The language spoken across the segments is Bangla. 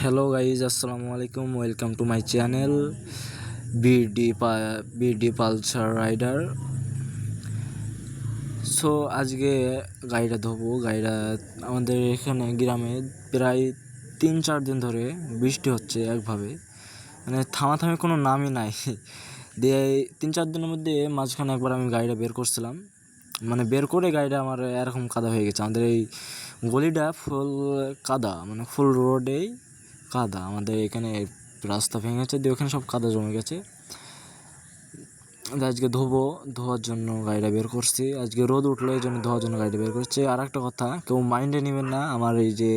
Hello guys, assalamu alaikum. Welcome to my channel BD Pulsar Rider. So আজকে গাড়িটা ধোবো। গাড়িটা আমাদের এখানে গ্রামে প্রায় 3-4 দিন ধরে বৃষ্টি হচ্ছে একভাবে, মানে থামাথামি কোনো নামই নাই। দিয়ে 3-4 দিনের মধ্যে মাঝখানে একবার আমি গাড়িটা বের করছিলাম, মানে বের করে গাড়িটা আমার এরকম কাদা হয়ে গেছে। আমাদের এই গলিটা ফুল কাদা, মানে ফুল রোডেই কাদা। আমাদের এখানে রাস্তা ভেঙেছে, দিয়ে ওখানে সব কাদা জমে গেছে। আজকে ধোয়ার জন্য গাড়িটা বের করছি। আজকে রোদ উঠলো, এই জন্য ধোয়ার জন্য গাড়িটা বের করছি। আর একটা কথা, কেউ মাইন্ডে নেবেন না, আমার এই যে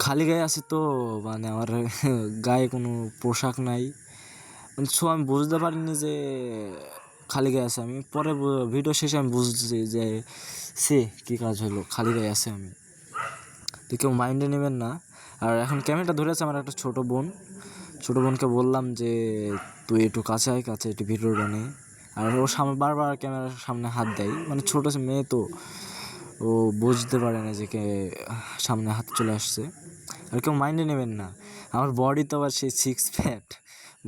খালি গায়ে আছি তো, মানে আমার গায়ে কোনো পোশাক নাই, মানে আমি বুঝতে পারিনি যে খালি গায়ে আছে। আমি পরে ভিডিও শেষে আমি বুঝছি যে কী কাজ হলো, খালি গায়ে আছে আমি। তো কেউ মাইন্ডে নেবেন না। আর এখন ক্যামেরাটা ধরেছে আমার একটা ছোটো বোনকে বললাম যে তুই একটু কাছে আয়, কাছে একটু ভিডিওটা নে। আর ও বারবার ক্যামেরার সামনে হাত দেয়, মানে ছোটো মেয়ে তো, ও বুঝতে পারে না যে কে সামনে হাত চলে আসছে। আর কেউ মাইন্ডে নেবেন না। আমার বডি তো আবার সেই 6 প্যাট,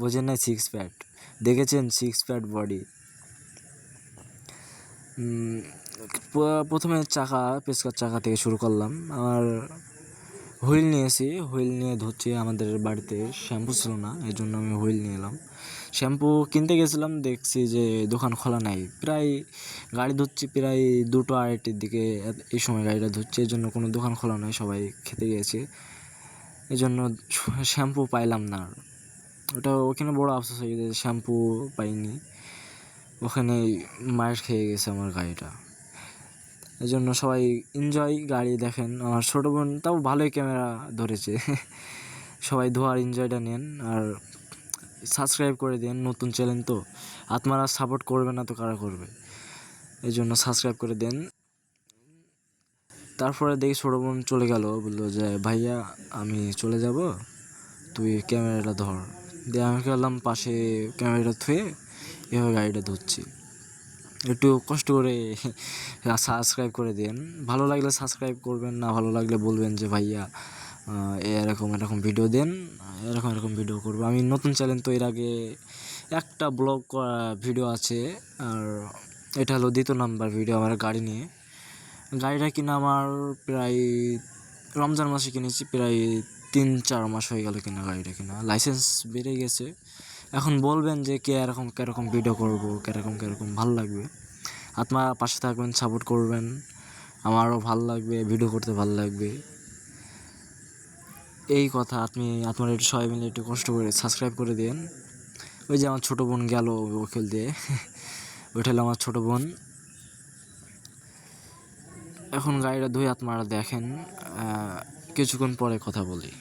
বোঝেন না? 6 প্যাট দেখেছেন? 6 প্যাট বডি। প্রথমে পেচকার চাকা থেকে শুরু করলাম। আমার হুইল নিয়েছি, হুইল নিয়ে ধুচ্ছি। আমাদের বাড়িতে শ্যাম্পু ছিল না, এই জন্য আমি হুইল নিয়ে এলাম। শ্যাম্পু কিনতে গেছিলাম, দেখছি যে দোকান খোলা নাই। প্রায় গাড়ি ধুচ্ছি প্রায় 2-2:30 দিকে, এই সময় গাড়িটা ধুচ্ছে, এই জন্য কোনো দোকান খোলা নাই, সবাই খেতে গিয়েছে। এই জন্য শ্যাম্পু পাইলাম না। ওখানে বড় আফসোস হয়ে গেছে, শ্যাম্পু পাইনি। ওখানে মার খেয়ে গেছে আমার গাড়িটা। এই জন্য সবাই এনজয় গাড়ি দেখেন। আমার ছোটো বোন তাও ভালোই ক্যামেরা ধরেছে। সবাই ধোয়ার এনজয়টা নেন, আর সাবস্ক্রাইব করে দেন। নতুন চ্যানেল তো, আপনারা সাপোর্ট করবে না তো কারা করবে? এই জন্য সাবস্ক্রাইব করে দেন। তারপরে দেখি ছোটো বোন চলে গেল, বললো যে ভাইয়া আমি চলে যাব, তুই ক্যামেরাটা ধর। দিয়ে আমি গেলাম পাশে, ক্যামেরাটা থুয়ে এভাবে গাড়িটা ধরছি। একটু কষ্ট করে সাবস্ক্রাইব করে দেন। ভালো লাগলে সাবস্ক্রাইব করবেন, না ভালো লাগলে বলবেন যে ভাইয়া এরকম ভিডিও দেন, এরকম ভিডিও করবো। আমি নতুন চ্যানেল তো, এর আগে একটা ব্লগ ভিডিও আছে, আর এটা হলো 2য় নাম্বার ভিডিও আমার গাড়ি নিয়ে। গাড়িটা কিনা আমার প্রায় রমজান মাসে কিনেছি, প্রায় 3-4 মাস হয়ে গেল কিনা গাড়িটা কিনা। লাইসেন্স বেড়ে গেছে। এখন বলবেন যে কেরকম ভিডিও করবো, কেরকম ভালো লাগবে। আপনারা পাশে থাকবেন, সাপোর্ট করবেন, আমারও ভালো লাগবে, ভিডিও করতে ভালো লাগবে। এই কথা। আপনারা একটু সবাই মিলে একটু কষ্ট করে সাবস্ক্রাইব করে দিন। ওই যে আমার ছোটো বোন গেল ওকেল দিয়ে, ওইটা হলো আমার ছোটো বোন। এখন গাড়িটা ধুয়ে আপনারা দেখেন, কিছুক্ষণ পরে কথা বলি।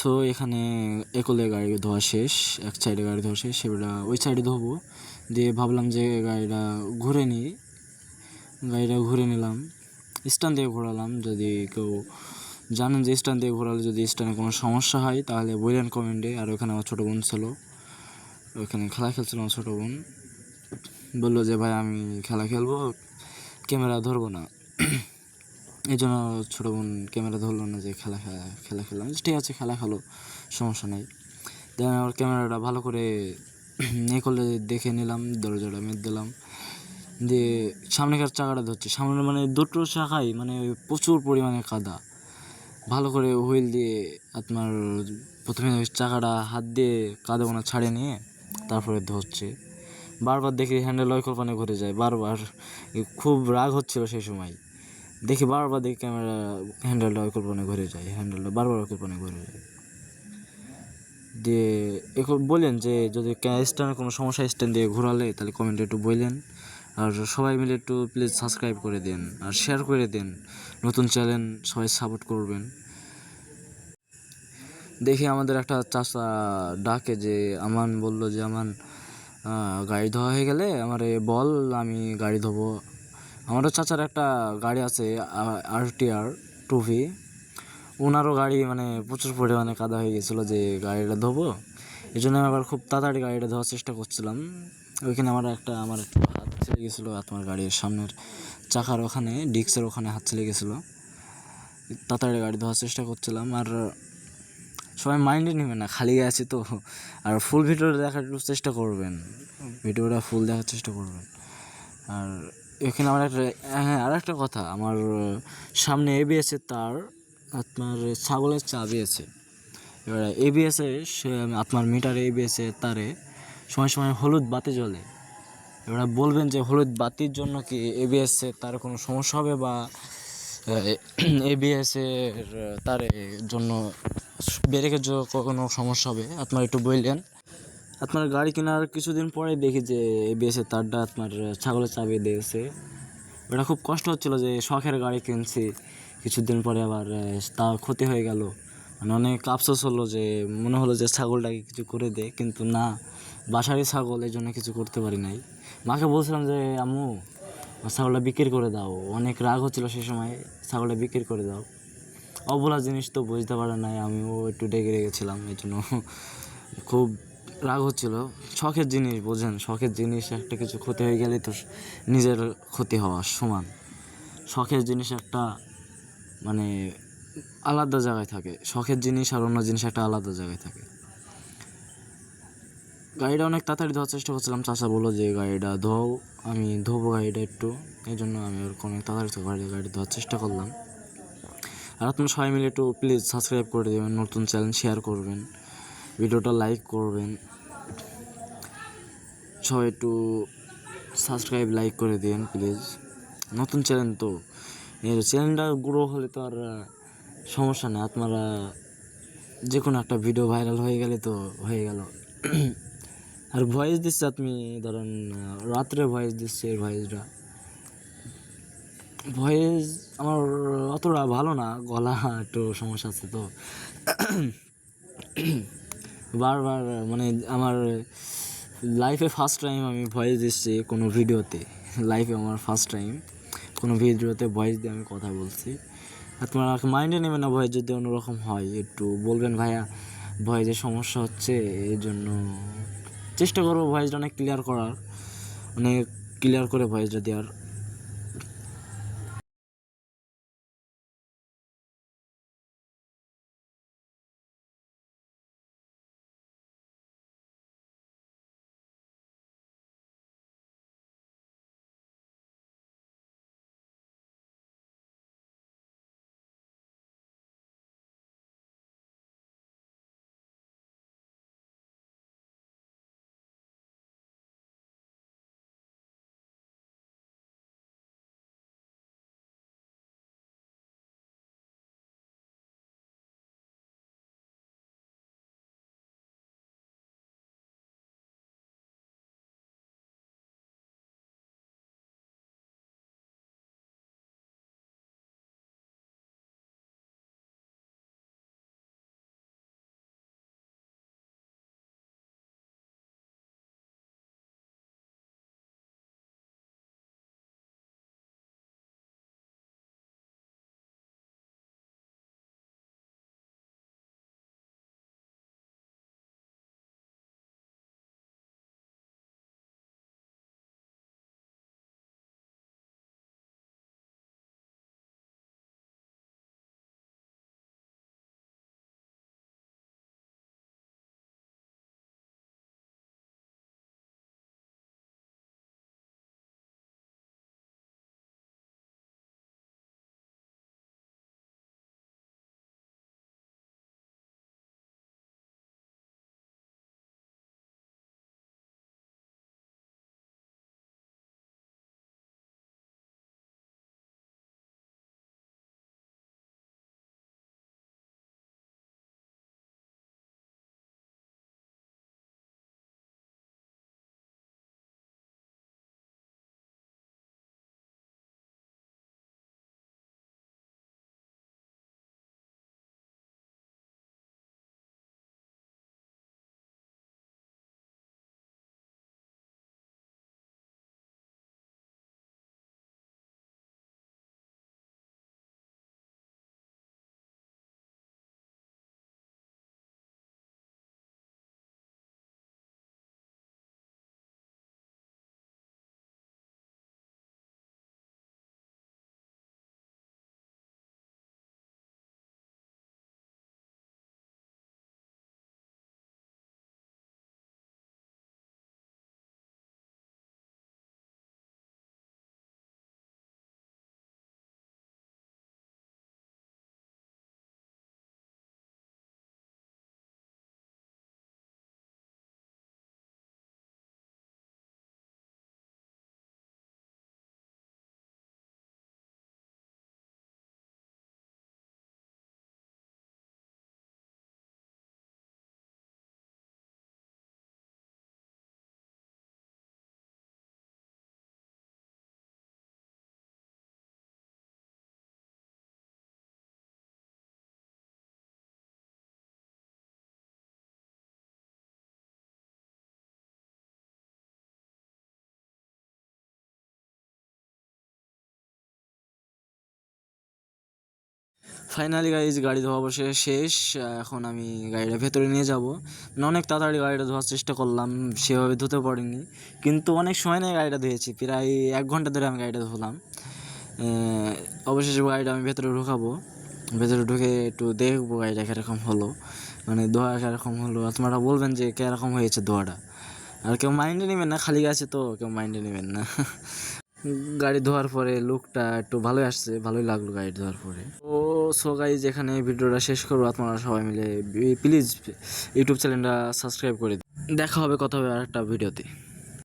সো এখানে একলে গাড়ি ধোয়া শেষ, এক সাইডে গাড়ি ধোয়া শেষ, সেটা ওই সাইডে ধোবো। দিয়ে ভাবলাম যে গাড়িটা ঘুরে নিলাম, স্ট্যান্ড দিয়ে ঘোরালাম। যদি কেউ জানেন যে স্ট্যান্ড দিয়ে ঘোরালে যদি স্ট্যান্ডে কোনো সমস্যা হয় তাহলে বললেন কমেন্টে। আর ওখানে আমার ছোটো বোন ছিল, ওখানে খেলা খেলছিল আমার ছোটো বোন, বললো যে ভাই আমি খেলা খেলবো, ক্যামেরা ধরবো না। এই জন্য ছোটো বোন ক্যামেরা ধরলো না, যে খেলা খেললাম। ঠিক আছে, খেলা খেলো, সমস্যা নেই। দেন আমার ক্যামেরাটা ভালো করে এ করলে দেখে নিলাম, দরজাটা মেরে দিলাম। দিয়ে সামনেকার চাকাটা ধরছে, সামনে মানে দুটো চাকাই মানে প্রচুর পরিমাণে কাদা। ভালো করে হুইল দিয়ে আপনার প্রথমে চাকাটা হাত দিয়ে কাদাগুলো ছাড়িয়ে নিয়ে তারপরে ধরছে। বারবার দেখি হ্যান্ডেল অকল্পনে ঘুরে যায়, বারবার। খুব রাগ হচ্ছিল সেই সময়, বারবার দেখি ক্যামেরা হ্যান্ডেলটা অকল্পনে ঘুরে যায়, হ্যান্ডেলটা বারবার অকল্পনে ঘুরে যায়। দিয়ে এখন বললেন যে যদি স্ট্যান্ডের কোনো সমস্যা স্ট্যান্ড দিয়ে ঘোরালে তাহলে কমেন্টে একটু বললেন। আর সবাই মিলে একটু প্লিজ সাবস্ক্রাইব করে দেন আর শেয়ার করে দেন, নতুন চ্যানেল, সবাই সাপোর্ট করবেন। দেখি আমাদের একটা চাচা ডাকে, যে আমান বললো যে আমান গাড়ি ধোয়া হয়ে গেলে আমারে বল, আমি গাড়ি ধোবো। আমারও চাচার একটা গাড়ি আছে, RTR 2V। ওনারও গাড়ি মানে প্রচুর পরিমাণে কাদা হয়ে গেছিলো, যে গাড়িটা ধোবো। এই জন্য আমি আবার খুব তাড়াতাড়ি গাড়িটা ধোয়ার চেষ্টা করছিলাম। ওইখানে আমার একটু হাত ছেড়ে গেছিলো, আমার গাড়ির সামনের চাকার ওখানে, ডিস্কের ওখানে হাত ছেড়ে গেছিলো। তাড়াতাড়ি গাড়ি ধোয়ার চেষ্টা করছিলাম। আর সবাই মাইন্ডে নেবে না, খালি আছি তো। আর ফুল ভিডিওটা দেখার একটু চেষ্টা করবেন, ভিডিওটা ফুল দেখার চেষ্টা করবেন। আর এখানে আমার আর একটা কথা, আমার সামনে ABS-এর তার, আপনার ছাগলের চাবি আছে। এবার আপনার মিটার ABS-এর তারে সময় সময় হলুদ বাতি জ্বলে। এবার বলবেন যে হলুদ বাতির জন্য কি ABS-এর তার কোনো সমস্যা হবে, বা ABS-এর তারের জন্য ব্রেকের জন্য কোনো সমস্যা হবে, আপনার একটু বললেন। আপনার গাড়ি কেনার কিছুদিন পরে দেখি যে ABS-এর তারটা আপনার ছাগলের চাবি দিয়েছে। এটা খুব কষ্ট হচ্ছিলো, যে শখের গাড়ি কিনছি, কিছুদিন পরে আবার তা ক্ষতি হয়ে গেল। মানে অনেক আফসোস হলো, যে মনে হলো যে ছাগলটাকে কিছু করে দে, কিন্তু না, বাসারই ছাগল, এই জন্য কিছু করতে পারি নাই। মাকে বলছিলাম যে আম্মু ছাগলটা বিক্রি করে দাও, অনেক রাগ হচ্ছিলো সেই সময়, ছাগলটা বিক্রি করে দাও। অবলা জিনিস তো বুঝতে পারে নাই, আমিও একটু রেগে রেগেছিলাম, এই জন্য খুব রাগ হচ্ছিলো। শখের জিনিস বোঝেন, শখের জিনিস একটা কিছু ক্ষতি হয়ে গেলে তো নিজের ক্ষতি হওয়ার সমান। শখের জিনিস একটা মানে আলাদা জায়গায় থাকে, শখের জিনিস আর অন্য জিনিস একটা আলাদা জায়গায় থাকে। গাড়িটা অনেক তাড়াতাড়ি ধোয়ার চেষ্টা করছিলাম, চাচা বললো যে গাড়িটা ধোও, আমি ধোবো গাড়িটা একটু, এই জন্য আমি ওরকম অনেক তাড়াতাড়ি গাড়ি ধোয়ার চেষ্টা করলাম। আর আপনার সবাই মিলে একটু প্লিজ সাবস্ক্রাইব করে দেবেন, নতুন চ্যানেল শেয়ার করবেন, ভিডিওটা লাইক করবেন, সবাই একটু সাবস্ক্রাইব লাইক করে দিন প্লিজ। নতুন চ্যানেল তো, এই চ্যানেলটা গ্রো হলে তো আর সমস্যা নেই, আপনারা যে কোনো একটা ভিডিও ভাইরাল হয়ে গেলে তো হয়ে গেল। আর ভয়েস দিচ্ছে, আপনি ধরেন রাত্রে ভয়েস দিচ্ছে, ভয়েস আমার অতটা ভালো না, গলা একটু সমস্যা আছে তো। বারবার মানে আমার লাইফে ফার্স্ট টাইম আমি ভয়েস দিচ্ছি কোনো ভিডিওতে, লাইফে আমার ফার্স্ট টাইম কোনো ভিডিওতে ভয়েস দিয়ে আমি কথা বলছি। আপনারা মাইন্ডে নেবেন না, ভয়েস যদি অন্যরকম হয় একটু বলবেন, ভাইয়া ভয়েসের সমস্যা হচ্ছে, এই জন্য চেষ্টা করবো ভয়েসটা অনেক ক্লিয়ার করে ভয়েসটা দেওয়ার। ফাইনালি গাইজ গাড়ি ধোয়া বসে শেষ। এখন আমি গাড়িটা ভেতরে নিয়ে যাব। অনেক তাড়াতাড়ি গাড়িটা ধোয়ার চেষ্টা করলাম, সেভাবে ধুতে পারিনি, কিন্তু অনেক সময় নিয়ে গাড়িটা ধুয়েছি, প্রায় 1 ঘন্টা ধরে আমি গাড়িটা ধুলাম। অবশেষে গাড়িটা আমি ভেতরে ঢুকাবো, ভেতরে ঢুকে একটু দেখবো গাড়িটা কীরকম হলো, মানে ধোয়া কীরকম হলো। আপনারা বলবেন যে কীরকম হয়েছে ধোয়াটা, আর কেউ মাইন্ডে নেবেন না, খালি আছে তো কেউ মাইন্ডে নেবেন না। গাড়ি ধোয়ার পরে লুকটা একটু ভালোই আসছে, ভালোই লাগলো গাড়ি ধোয়ার পরে। ও সো গাইজ এখানে ভিডিওটা শেষ করবো। আপনারা সবাই মিলে প্লিজ ইউটিউব চ্যানেলটা সাবস্ক্রাইব করে দিন। দেখা হবে, কথা হবে আর একটা ভিডিওতে।